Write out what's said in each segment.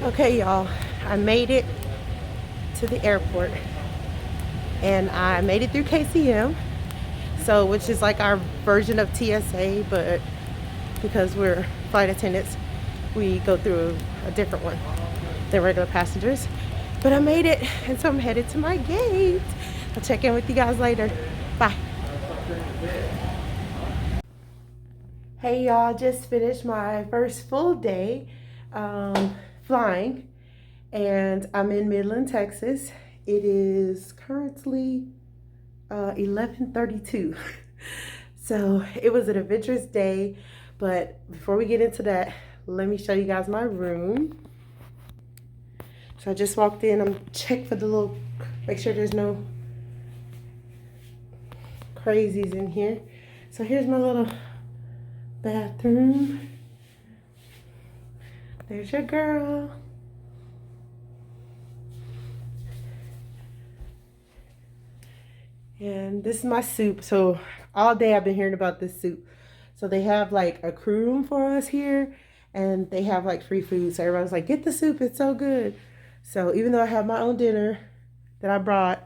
Okay, y'all, I made it to the airport and I made it through KCM, so which is like our version of TSA, but because we're flight attendants, we go through a different one than regular passengers. But I made it, and so I'm headed to my gate. I'll check in with you guys later. Bye. Hey y'all, just finished my first full day flying, and I'm in Midland, Texas. It is currently 11:32. So it was an adventurous day, but before we get into that, let me show you guys my room. So I just walked in. I'm check for the little, make sure there's no crazies in here. So here's my little bathroom. There's your girl. And this is my soup. So all day I've been hearing about this soup. So they have like a crew room for us here, and they have like free food. So everybody's like, get the soup, it's so good. So even though I have my own dinner that I brought,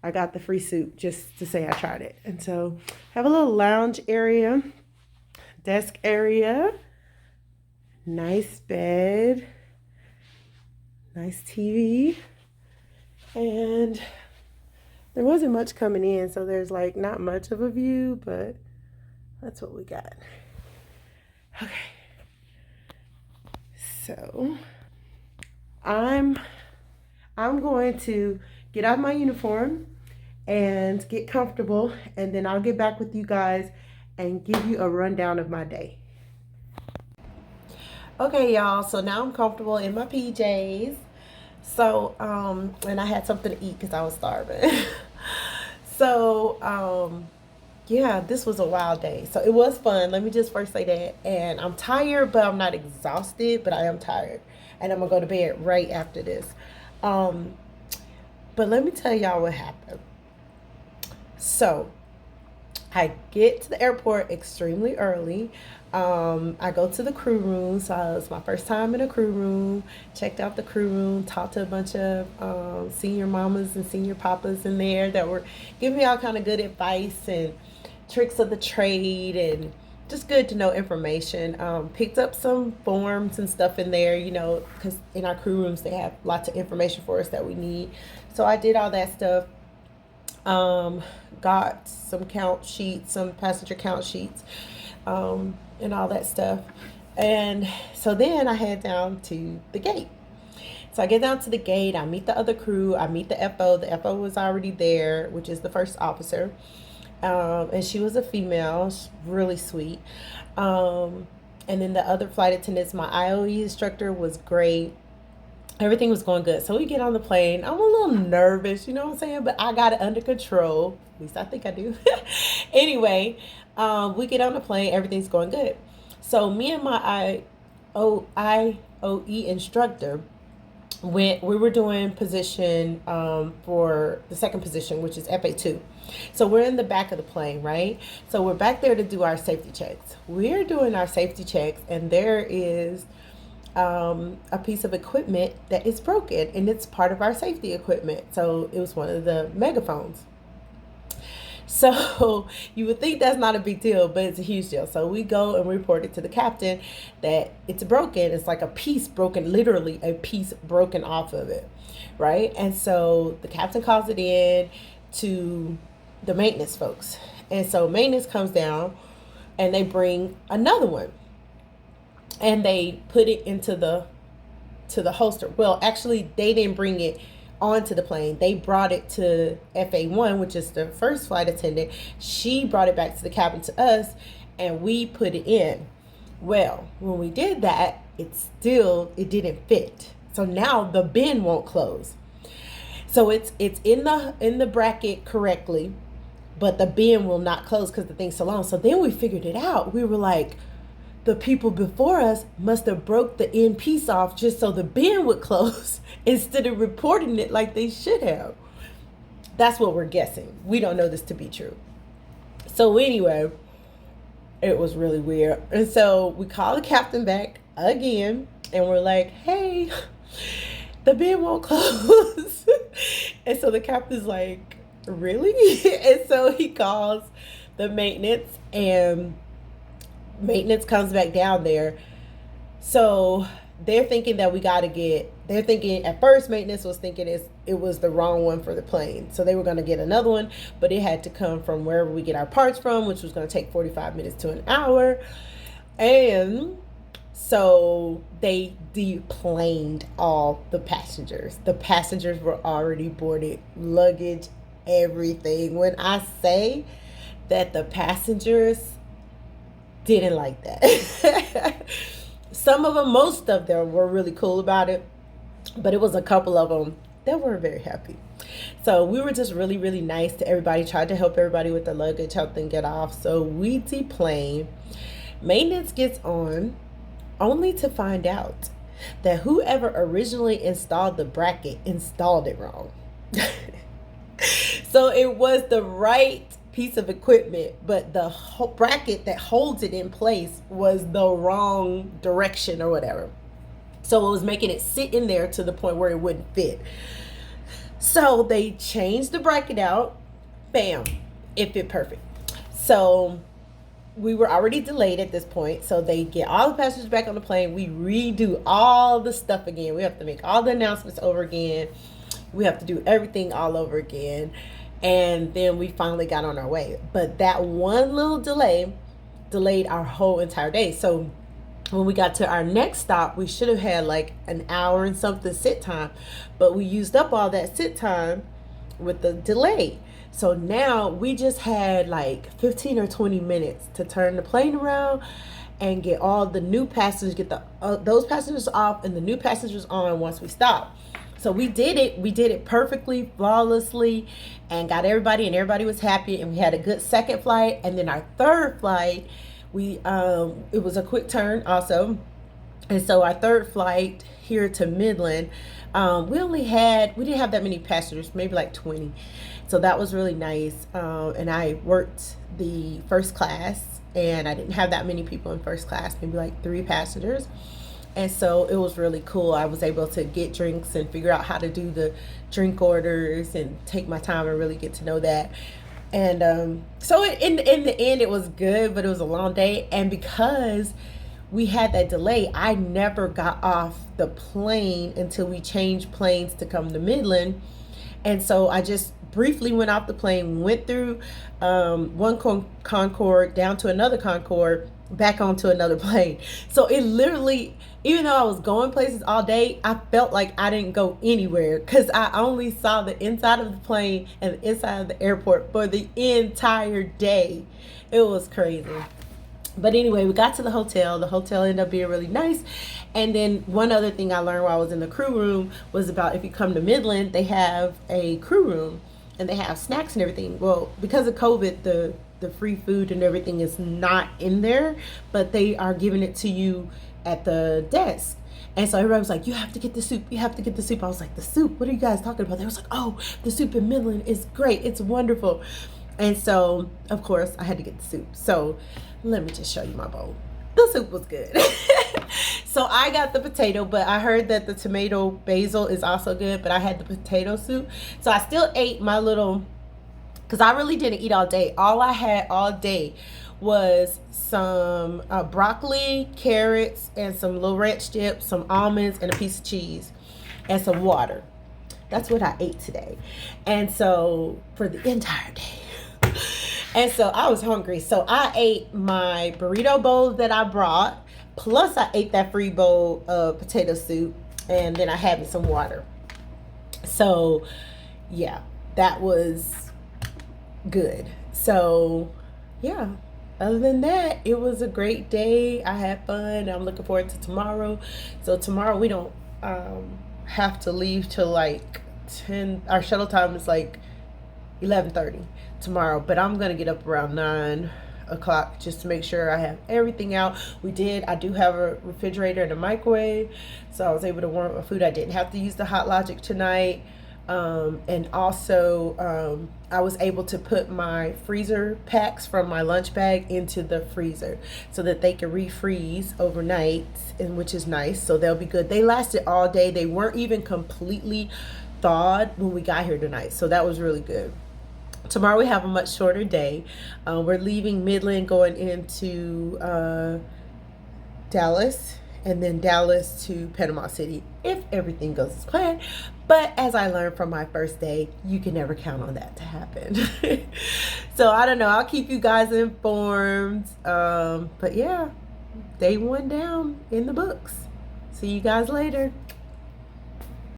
I got the free soup just to say I tried it. And so I have a little lounge area, desk area, nice bed, nice TV, and there wasn't much coming in, so there's like not much of a view, but that's what we got. Okay. So I'm going to get out of my uniform and get comfortable, and then I'll get back with you guys and give you a rundown of my day. Okay, y'all, so now I'm comfortable in my PJs. So, and I had something to eat because I was starving. So, yeah, this was a wild day. So it was fun. Let me just first say that. And I'm tired, but I'm not exhausted, but I am tired. And I'm gonna go to bed right after this. But let me tell y'all what happened. So I get to the airport extremely early. I go to the crew room. So it was my first time in a crew room. Checked out the crew room, talked to a bunch of senior mamas and senior papas in there that were giving me all kind of good advice and tricks of the trade, and just good to know information. Picked up some forms and stuff in there, you know, because in our crew rooms they have lots of information for us that we need. So I did all that stuff. Got some count sheets, some passenger count sheets, and all that stuff. And so then I head down to the gate. So I get down to the gate, I meet the other crew, I meet the FO. The FO was already there, which is the first officer. And she was a female, really sweet. And then the other flight attendants, my IOE instructor was great. Everything was going good. So we get on the plane. I'm a little nervous, you know what I'm saying? But I got it under control. At least I think I do. Anyway, we get on the plane. Everything's going good. So me and my IOE instructor we were doing position for the second position, which is FA2. So we're in the back of the plane, right? So we're back there to do our safety checks. We're doing our safety checks, and there is a piece of equipment that is broken, and it's part of our safety equipment. So it was one of the megaphones. So you would think that's not a big deal, but it's a huge deal. So we go and report it to the captain that it's broken. It's like a piece broken, literally a piece broken off of it, right? And so the captain calls it in to the maintenance folks. And so maintenance comes down and they bring another one. And they put it into the holster. Well, actually, they didn't bring it onto the plane. They brought it to FA1, which is the first flight attendant. She brought it back to the cabin to us, and we put it in. Well, when we did that, it didn't fit. So now the bin won't close. So it's in the bracket correctly, but the bin will not close because the thing's so long. So then we figured it out. We were like, the people before us must have broke the end piece off just so the bin would close instead of reporting it like they should have. That's what we're guessing. We don't know this to be true. So anyway, it was really weird. And so we call the captain back again, and we're like, hey, The bed won't close. And so the captain's like, really? And so he calls the maintenance, and maintenance comes back down there. So they're thinking that we got to get, they're thinking at first, maintenance was thinking it was the wrong one for the plane. So they were going to get another one, but it had to come from wherever we get our parts from, which was going to take 45 minutes to an hour. And so they deplaned all the passengers. The passengers were already boarded, luggage, everything. When I say that the passengers didn't like that. Some of them, most of them were really cool about it, but it was a couple of them that weren't very happy. So we were just really, really nice to everybody, tried to help everybody with the luggage, help them get off. So we deplane. Maintenance gets on, only to find out that whoever originally installed the bracket installed it wrong. So it was the right piece of equipment, but the bracket that holds it in place was the wrong direction or whatever. So it was making it sit in there to the point where it wouldn't fit. So they changed the bracket out. Bam, it fit perfect. So we were already delayed at this point. So they get all the passengers back on the plane. We redo all the stuff again. We have to make all the announcements over again. We have to do everything all over again. And then we finally got on our way. But that one little delay delayed our whole entire day. So when we got to our next stop, we should have had like an hour and something sit time. But we used up all that sit time with the delay. So now we just had like 15 or 20 minutes to turn the plane around and get all the new passengers, get those passengers off and the new passengers on once we stop. So we did it. We did it perfectly, flawlessly, and got everybody, and everybody was happy. And we had a good second flight. And then our third flight, it was a quick turn also. And so our third flight here to Midland, we didn't have that many passengers, maybe like 20. So that was really nice. And I worked the first class, and I didn't have that many people in first class, maybe like 3 passengers. And so it was really cool. I was able to get drinks and figure out how to do the drink orders and take my time and really get to know that. And so in the end, it was good, but it was a long day. And because we had that delay, I never got off the plane until we changed planes to come to Midland. And so I just briefly went off the plane, went through one Concorde down to another Concorde, back onto another plane. So it literally, even though I was going places all day, I felt like I didn't go anywhere because I only saw the inside of the plane and the inside of the airport for the entire day. It was crazy. But anyway, we got to the hotel. The hotel ended up being really nice. And then one other thing I learned while I was in the crew room was about, if you come to Midland, they have a crew room and they have snacks and everything. Well, because of COVID, the free food and everything is not in there, but they are giving it to you at the desk. And so everybody was like, you have to get the soup. You have to get the soup. I was like, the soup? What are you guys talking about? They was like, oh, the soup in Midland is great. It's wonderful. And so, of course, I had to get the soup. So let me just show you my bowl. The soup was good. So I got the potato, but I heard that the tomato basil is also good, but I had the potato soup. So I still ate my little, because I really didn't eat all day. All I had all day was some broccoli, carrots, and some little ranch dip, some almonds, and a piece of cheese, and some water. That's what I ate today. And so for the entire day. And so I was hungry. So I ate my burrito bowl that I brought, plus I ate that free bowl of potato soup, and then I had me some water. So yeah, that was good. So yeah, other than that, it was a great day. I had fun. I'm looking forward to tomorrow. So tomorrow we don't have to leave till like 10. Our shuttle time is like 11:30 tomorrow, but I'm gonna get up around 9 o'clock just to make sure I have everything out. I do have a refrigerator and a microwave, so I was able to warm up my food. I didn't have to use the Hot Logic tonight. And also, I was able to put my freezer packs from my lunch bag into the freezer so that they can refreeze overnight, and which is nice. So they'll be good. They lasted all day. They weren't even completely thawed when we got here tonight. So that was really good. Tomorrow we have a much shorter day. We're leaving Midland, going into Dallas, and then Dallas to Panama City if everything goes as planned. But as I learned from my first day, you can never count on that to happen. So I don't know. I'll keep you guys informed. But yeah, day one down in the books. See you guys later.